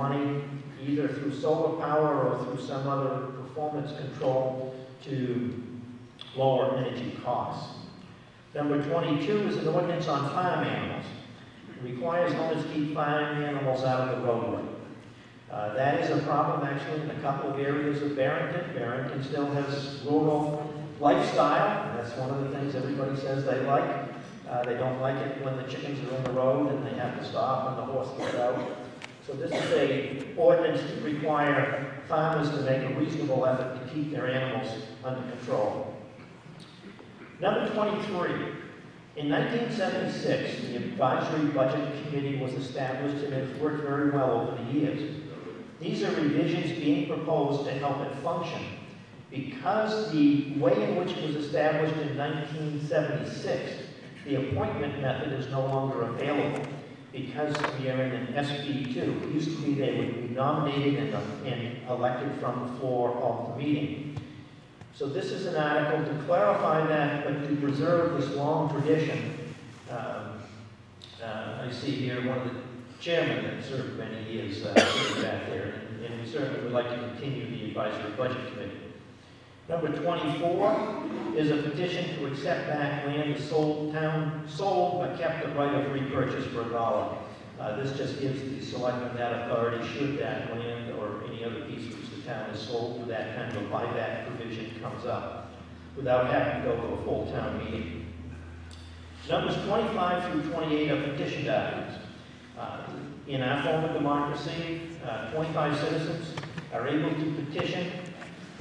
money either through solar power or through some other performance control to lower energy costs. Number 22 is an ordinance on farm animals. It requires owners to keep farm animals out of the roadway. That is a problem actually in a couple of areas of Barrington. Barrington still has rural lifestyle. That's one of the things everybody says they like. They don't like it when the chickens are in the road and they have to stop when the horse gets out. So this is an ordinance to require farmers to make a reasonable effort to keep their animals under control. Number 23. In 1976, the Advisory Budget Committee was established and has worked very well over the years. These are revisions being proposed to help it function. Because the way in which it was established in 1976, the appointment method is no longer available because we are in an SB2. It used to be they would be nominated and elected from the floor of the meeting. So this is an article to clarify that, but to preserve this long tradition. I see here one of the chairmen that served many years sitting back there, and we certainly would like to continue the Advisory Budget Committee. Number 24 is a petition to accept back land sold but kept the right of repurchase for $1. This just gives the selectmen that authority should that land or any other piece which the town has sold with that kind of a buyback provision comes up without having to go to a full town meeting. Numbers 25 through 28 are petition documents. In our form of democracy, 25 citizens are able to petition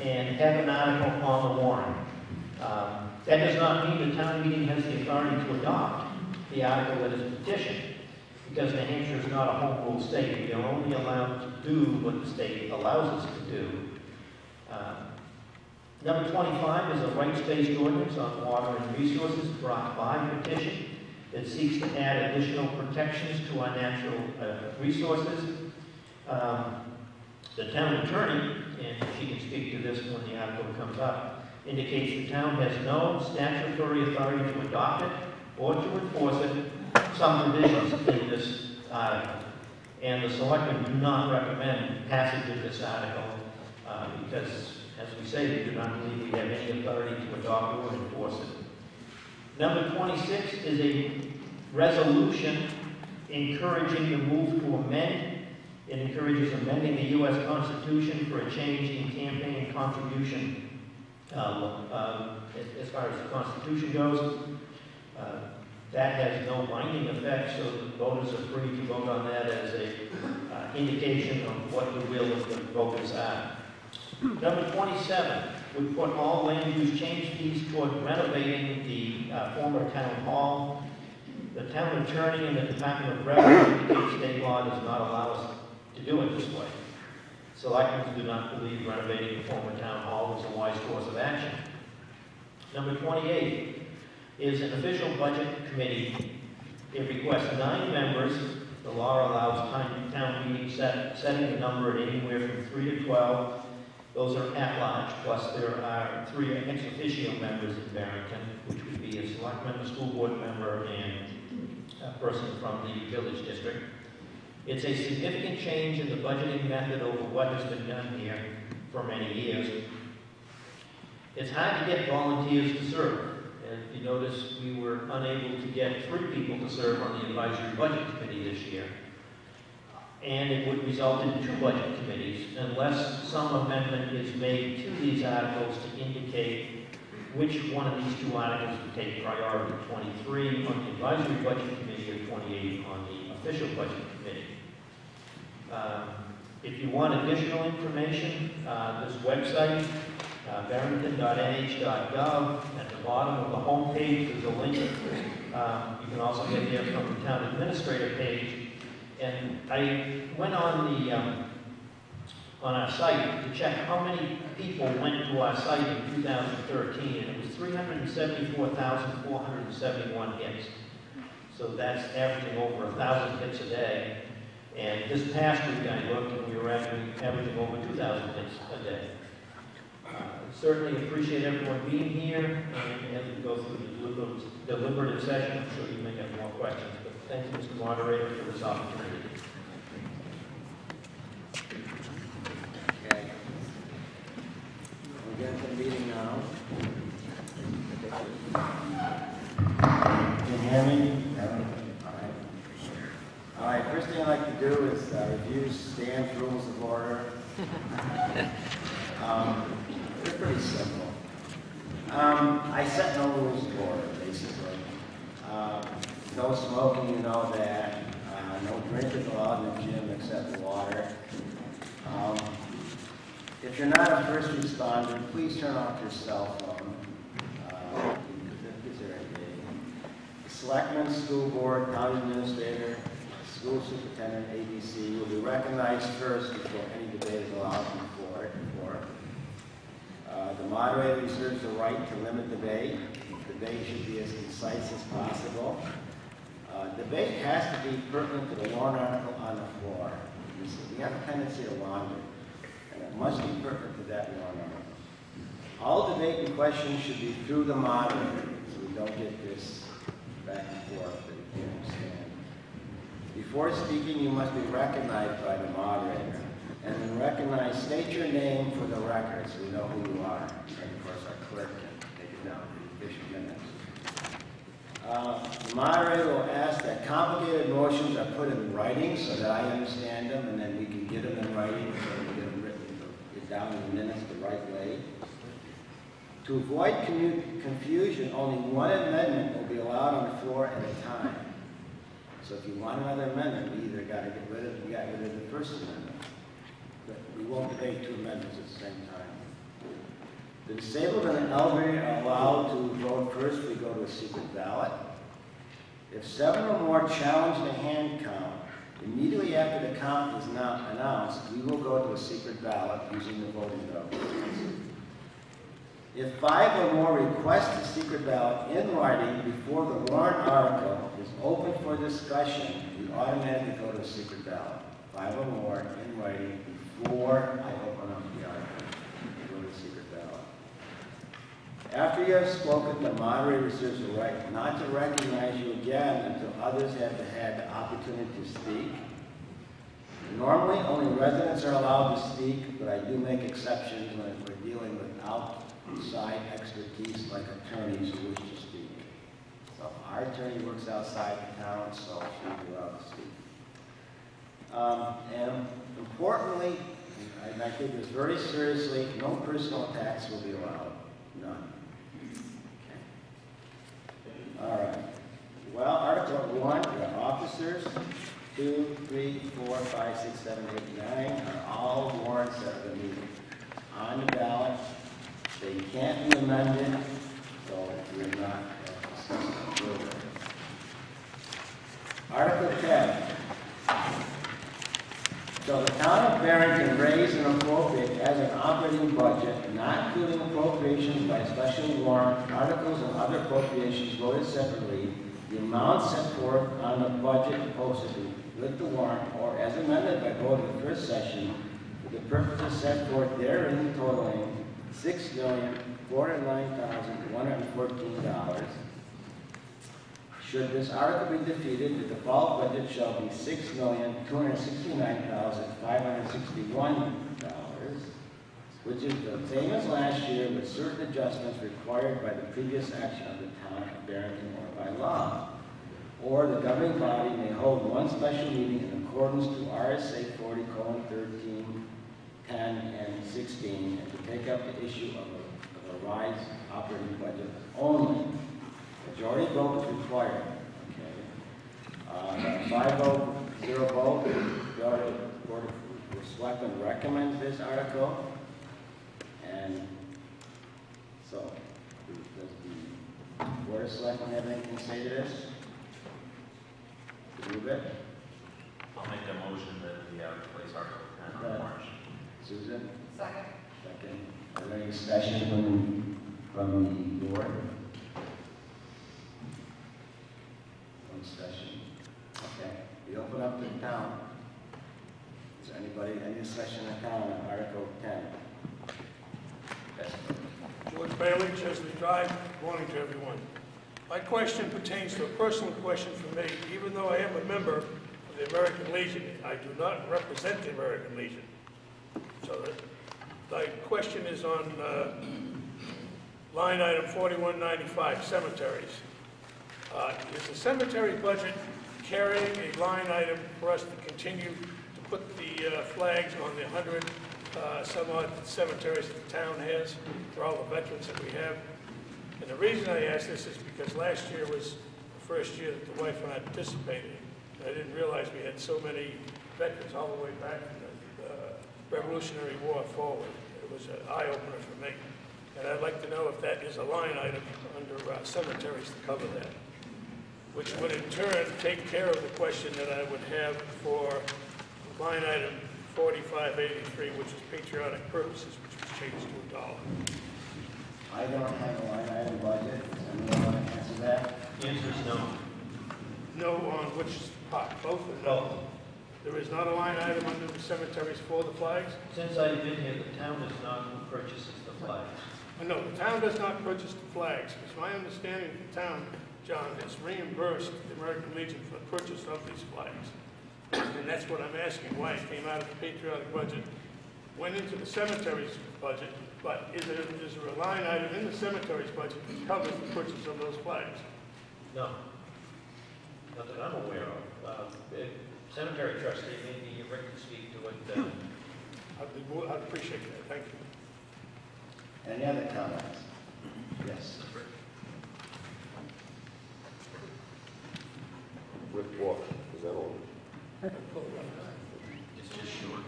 and have an article on the warrant. That does not mean the town meeting has the authority to adopt the article that is petitioned, because New Hampshire is not a home rule state. We are only allowed to do what the state allows us to do. Number 25 is a rights-based ordinance on water and resources brought by petition that seeks to add additional protections to our natural resources. The town attorney, and she can speak to this when the article comes up, indicates the town has no statutory authority to adopt it or to enforce it. Some provisions in this article. And the selectmen do not recommend passage of this article because, as we say, we do not believe we have any authority to adopt or enforce it. Number 26 is a resolution encouraging the move to amend. It encourages amending the U.S. Constitution for a change in campaign contribution as far as the Constitution goes. That has no binding effect, so the voters are free to vote on that as an indication of what the will of the voters are. Number 27 would put all land use change fees toward renovating the former town hall. The town attorney and the Department of Revenue indicate state law does not allow us to do it this way. Selectmen do not believe renovating the former town hall is a wise course of action. Number 28 is an official budget committee. It requests 9 members. The law allows town meetings setting the number at anywhere from 3 to 12. Those are at-large, plus there are 3 ex officio members in Barrington, which would be a selectman, a school board member, and a person from the village district. It's a significant change in the budgeting method over what has been done here for many years. It's hard to get volunteers to serve. If you notice, we were unable to get 3 people to serve on the Advisory Budget Committee this year. And it would result in 2 budget committees unless some amendment is made to these articles to indicate which one of these 2 articles would take priority, 23 on the Advisory Budget Committee or 28 on the Official Budget Committee. If you want additional information, this website, barrington.nh.gov, at the bottom of the home page there's a link. You can also get there from the town administrator page. And I went on our site to check how many people went to our site in 2013, and it was 374,471 hits. So that's averaging over 1,000 hits a day. And this past week I looked and we were averaging over 2,000 hits a day. Certainly appreciate everyone being here, and as we go through the deliberative session, I'm sure you may have more questions. But thank you, Mr. Moderator, for this opportunity. Okay. We'll get into the meeting now. Can you hear me? All right, first thing I'd like to do is review Stan's rules of order. They're pretty simple. I set no rules of order, basically. No smoking, you know that. No drinking allowed in the gym except water. If you're not a first responder, please turn off your cell phone. The selectman, school board, county administrator, school superintendent, ABC will be recognized first before any debate is allowed before. The moderator reserves the right to limit debate. Debate should be as concise as possible. Debate has to be pertinent to the warrant article on the floor. We have a tendency to wander, and it must be pertinent to that warrant article. All debate and questions should be through the moderator, so we don't get this back and forth that you can't understand. Before speaking, you must be recognized by the moderator. And then recognize, state your name for the record so we know who you are. And of course, our clerk can take it down in official minutes. The moderator will ask that complicated motions are put in writing so that I understand them, and then we can get them in writing so that we get them written, get down in the minutes the right way. To avoid confusion, only one amendment will be allowed on the floor at a time. So if you want another amendment, we either got to get rid of the first amendment. But we won't debate two amendments at the same time. The disabled and the elderly are allowed to vote first. We go to a secret ballot. If 7 or more challenge the hand count, immediately after the count is not announced, we will go to a secret ballot using the voting ballot. If 5 or more request a secret ballot in writing before the warrant article is open for discussion, we automatically go to a secret ballot. 5 or more in writing before I open up the article, we go to a secret ballot. After you have spoken, the moderator reserves the right not to recognize you again until others have had the opportunity to speak. Normally, only residents are allowed to speak, but I do make exceptions when we're dealing with outside expertise like attorneys who wish to speak. So our attorney works outside the town, so she'll be allowed to speak. And importantly, I take this very seriously, no personal attacks will be allowed. None. Okay. All right. Well, Article 1, the officers, 2, 3, 4, 5, 6, 7, 8, 9 are all warrants that are going to be on the ballot. They can't be amended, so we're not discussing them further. Article 10. So the town of Barrington raise and appropriate as an operating budget, not including appropriations by special warrant, articles and other appropriations voted separately, the amount set forth on the budget posted with the warrant or as amended by vote of the first session for the purposes set forth therein totaling $6,409,114. Should this article be defeated, the default budget shall be $6,269,561, which is the same as last year with certain adjustments required by the previous action of the town of Barrington or by law. Or the governing body may hold one special meeting in accordance to RSA 40:13, 10, and 16, and to take up the issue of a revised operating budget only. Majority vote is required. Okay. 5 vote, 0 vote. The Board of Selectmen recommends this article. And so, does the Board of Selectmen have anything to say to this? To move it? I'll make a motion that we place Article 10 on March. Susan? Second. Second. Are there any discussion from the board? No discussion. Okay. We open up to the town. Is there any discussion in the town on Article 10? Yes. George Bailey, Chesley Drive. Good morning to everyone. My question pertains to a personal question for me. Even though I am a member of the American Legion. I do not represent the American Legion. So the question is on line item 4195, cemeteries. Is the cemetery budget carrying a line item for us to continue to put the flags on the 100 some odd cemeteries that the town has for all the veterans that we have? And the reason I ask this is because last year was the first year that the wife and I participated. And I didn't realize we had so many veterans all the way back from the Revolutionary War forward. It was an eye-opener for me. And I'd like to know if that is a line item under cemeteries to cover that, which would in turn take care of the question that I would have for line item 4583, which is patriotic purposes, which was changed to $1. I don't have a line item budget. Anyone want to answer that? The answer is no. No on which part? Both or no? There is not a line item under the cemeteries for the flags? Since I've been here, the town is not who purchases the flags. No, the town does not purchase the flags. It's my understanding the town, John, has reimbursed the American Legion for the purchase of these flags. And that's what I'm asking, why it came out of the patriotic budget, went into the cemeteries budget, but is there a line item in the cemeteries budget that covers the purchase of those flags? No. Not that I'm aware of. Cemetery trustee, maybe Rick can speak to it. I'd appreciate that, thank you. Any other comments? Yes. Rick Walker, is that on? It's just short.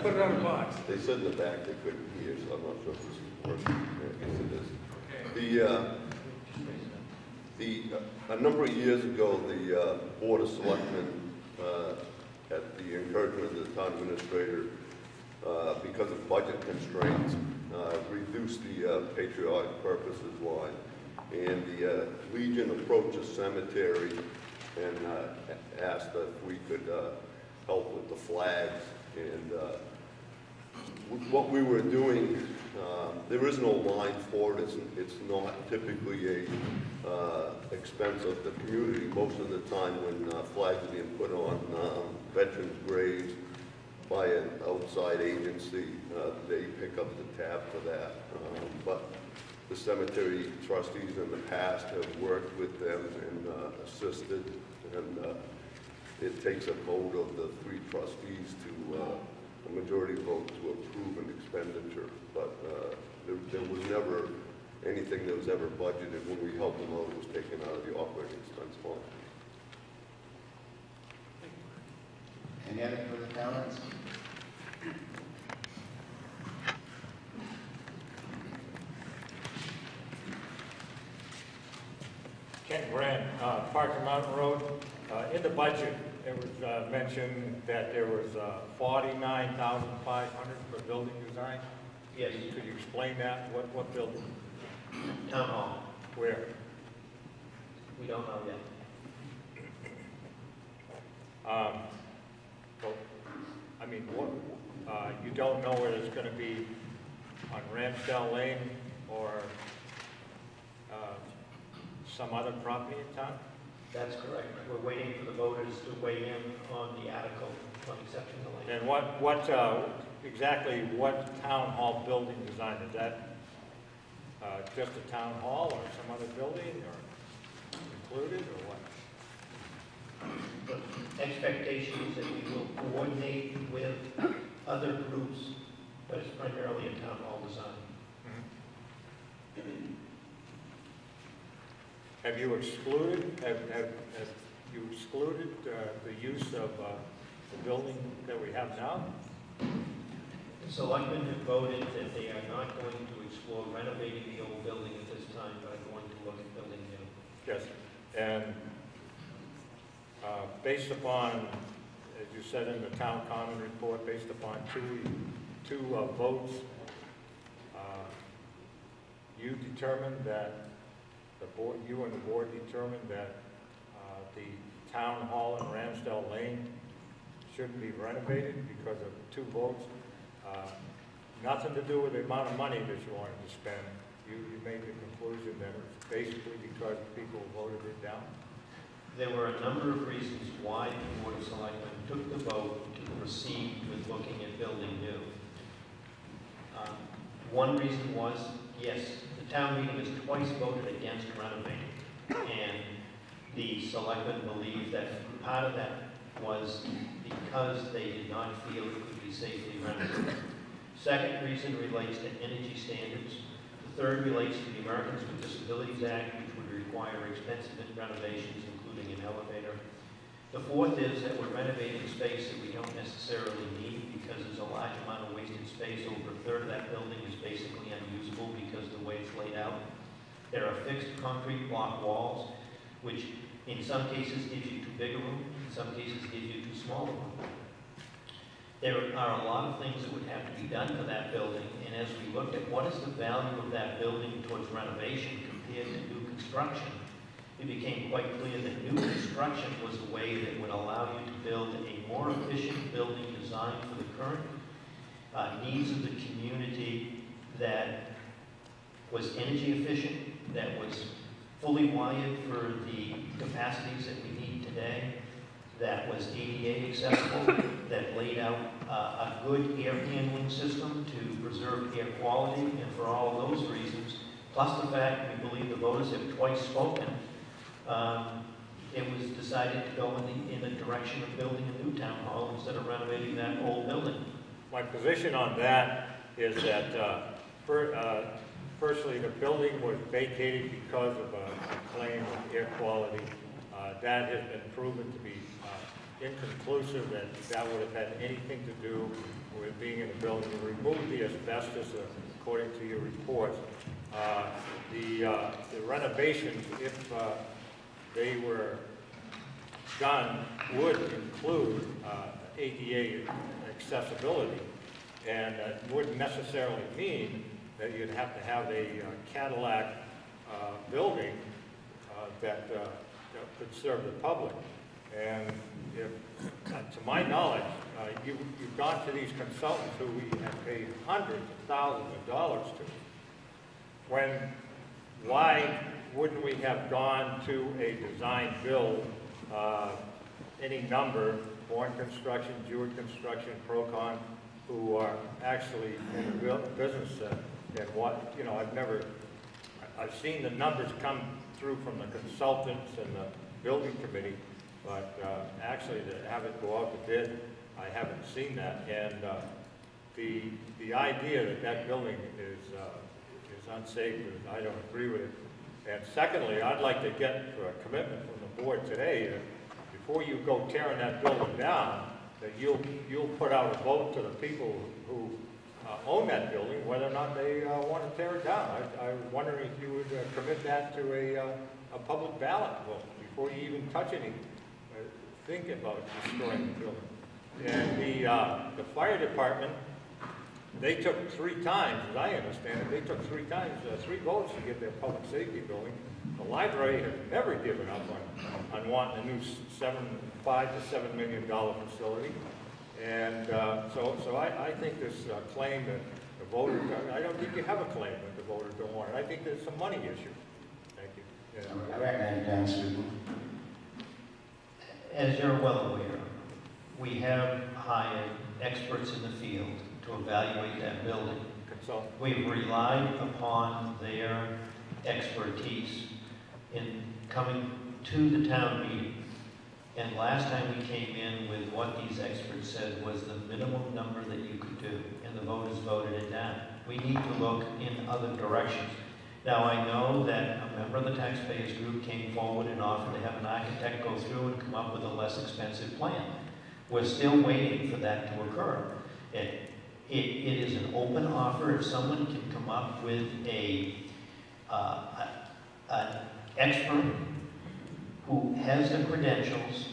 Put it on the box. They said in the back they couldn't hear, so I'm not sure if this is working. I guess it is. A number of years ago, the Board of Selectmen, at the encouragement of the town administrator, because of budget constraints, reduced the patriotic purposes line. And the Legion approached the cemetery and asked if we could help with the flags. And what we were doing, there is no line for it. It's not typically a expense of the community. Most of the time when flags are being put on veterans' graves by an outside agency, they pick up the tab for that. But the cemetery trustees in the past have worked with them and assisted, and it takes a vote of the 3 trustees to a majority vote to approve an expenditure. But there was never anything that was ever budgeted. When we helped them out, it was taken out of the operating expense fund. Any other further comments? Ken Grant, Parker Mountain Road. In the budget, it was mentioned that there was $49,500 for building design. Yes, Could you explain that? What building? town hall. Where? We don't know yet. Well, I mean, you don't know whether it's going to be on Ramsdale Lane or some other property in town? That's correct. We're waiting for the voters to weigh in on the article on exception to land. And exactly what town hall building design? Is that just a town hall or some other building or included or what? The expectation is that we will coordinate with other groups, but it's primarily a town hall design. Have you excluded the use of the building that we have now? The selectmen have voted that they are not going to explore renovating the old building at this time, but are going to look at building new. Yes. And based upon, as you said in the town common report, based upon two votes, you determined that you and the board determined that the town hall in Ramsdale Lane shouldn't be renovated because of 2 votes. Nothing to do with the amount of money that you wanted to spend. You made the conclusion that it's basically because people voted it down. There were a number of reasons why the Board of Selectmen took the vote to proceed with looking at building new. One reason was, yes, the town meeting has twice voted against renovating, and the selectmen believed that part of that was because they did not feel it could be safely renovated. Second reason relates to energy standards. The third relates to the Americans with Disabilities Act, which would require expensive renovations, including an elevator. The fourth is that we're renovating space that we don't necessarily need because there's a large amount of wasted space. Over a third of that building is basically unusable because of the way it's laid out. There are fixed concrete block walls, which in some cases gives you too big a room, in some cases gives you too small a room. There are a lot of things that would have to be done to that building, and as we looked at what is the value of that building towards renovation compared to new construction, it became quite clear that new construction was a way that would allow you to build a more efficient building designed for the current needs of the community, that was energy efficient, that was fully wired for the capacities that we need today, that was ADA accessible, that laid out a good air handling system to preserve air quality, and for all of those reasons, plus the fact we believe the voters have twice spoken, it was decided to go in the direction of building a new town hall instead of renovating that old building. My position on that is that, firstly, the building was vacated because of a claim of air quality. That has been proven to be inconclusive, and that would have had anything to do with being in the building. You removed the asbestos, according to your reports. The renovations, if they were done, would include ADA accessibility, and it wouldn't necessarily mean that you'd have to have a Cadillac building that could serve the public. And if, to my knowledge, you've gone to these consultants who we have paid hundreds of thousands of dollars to. Why wouldn't we have gone to a design build, any number, Bourne Construction, Jewett Construction, Procon, who are actually in the business, and what, you know, I've seen the numbers come through from the consultants and the building committee, but actually to have it go out to bid, I haven't seen that. And the idea that that building is unsafe, I don't agree with it. And secondly, I'd like to get a commitment from the board today that before you go tearing that building down, that you'll put out a vote to the people who own that building, whether or not they want to tear it down. I'm wondering if you would commit that to a public ballot vote before you even touch anything. Think about destroying the building. And the fire department, they took 3 times, as I understand it, they took 3 times, 3 votes to get their public safety building. The library has never given up on wanting a new $5 to $7 million facility. And so I think this claim that the voters, I don't think you have a claim that the voters don't want it. I think there's some money issue. Thank you. Yeah. I recommend Dan Sweeten. As you're well aware, we have hired experts in the field to evaluate that building. Consult. We've relied upon their expertise in coming to the town meeting. And last time we came in with what these experts said was the minimum number that you could do, and the voters voted it down. We need to look in other directions. Now, I know that a member of the taxpayers group came forward and offered to have an architect go through and come up with a less expensive plan. We're still waiting for that to occur. It is an open offer. If someone can come up with an expert who has the credentials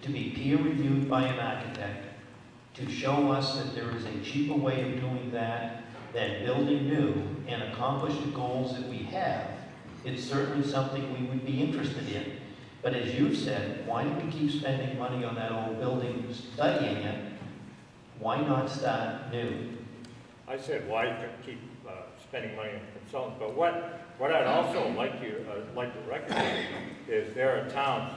to be peer-reviewed by an architect, to show us that there is a cheaper way of doing that than building new and accomplish the goals that we have, it's certainly something we would be interested in. But as you've said, why do we keep spending money on that old building, studying it? Why not start new? I said, why keep spending money on consultants. But what I'd also like to recognize is there are towns,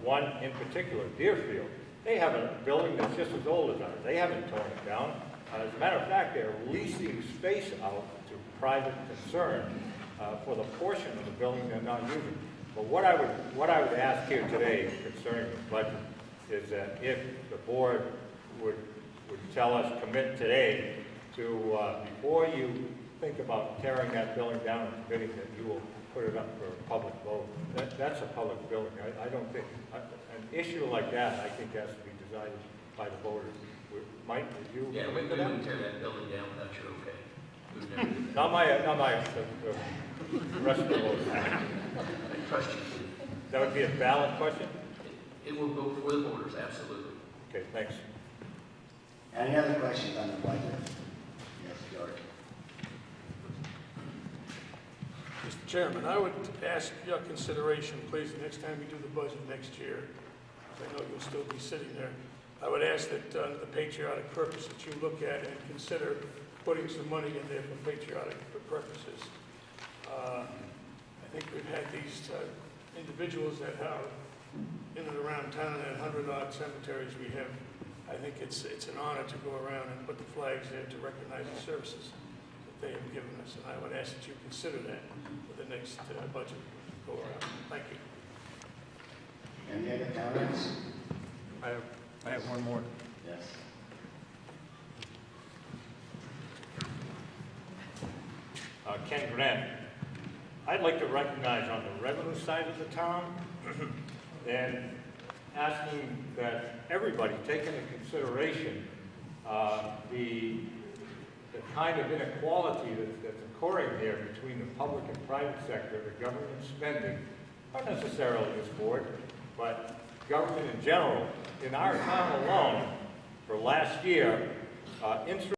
one in particular, Deerfield, they have a building that's just as old as ours. They haven't torn it down. As a matter of fact, they're leasing space out to private concern for the portion of the building they're not using. But what I would ask here today concerning the budget is that if the board would tell us, commit today to, before you think about tearing that building down and committing that you will put it up for a public vote. That's a public building. I don't think, an issue like that, I think has to be decided by the voters. Mike, would you? Yeah, we commit to that? wouldn't tear that building down without your okay. We would never do that. Not my, the rest of the voters. I trust you. That would be a valid question? It will go before the voters, absolutely. Okay, thanks. Any other questions on the budget? Yes, George. Mr. Chairman, I would ask your consideration, please, the next time we do the budget next year, because I know you'll still be sitting there, I would ask that the patriotic purpose that you look at and consider putting some money in there for patriotic purposes. I think we've had these individuals that are in and around town, and 100-odd cemeteries we have. I think it's an honor to go around and put the flags there to recognize the services that they have given us, and I would ask that you consider that for the next budget go around. Thank you. Any other comments? I have one more. Yes. Ken Grant, I'd like to recognize on the revenue side of the town and asking that everybody take into consideration the kind of inequality that's occurring here between the public and private sector, the government spending, not necessarily this board, but government in general. In our town alone, for last year, interest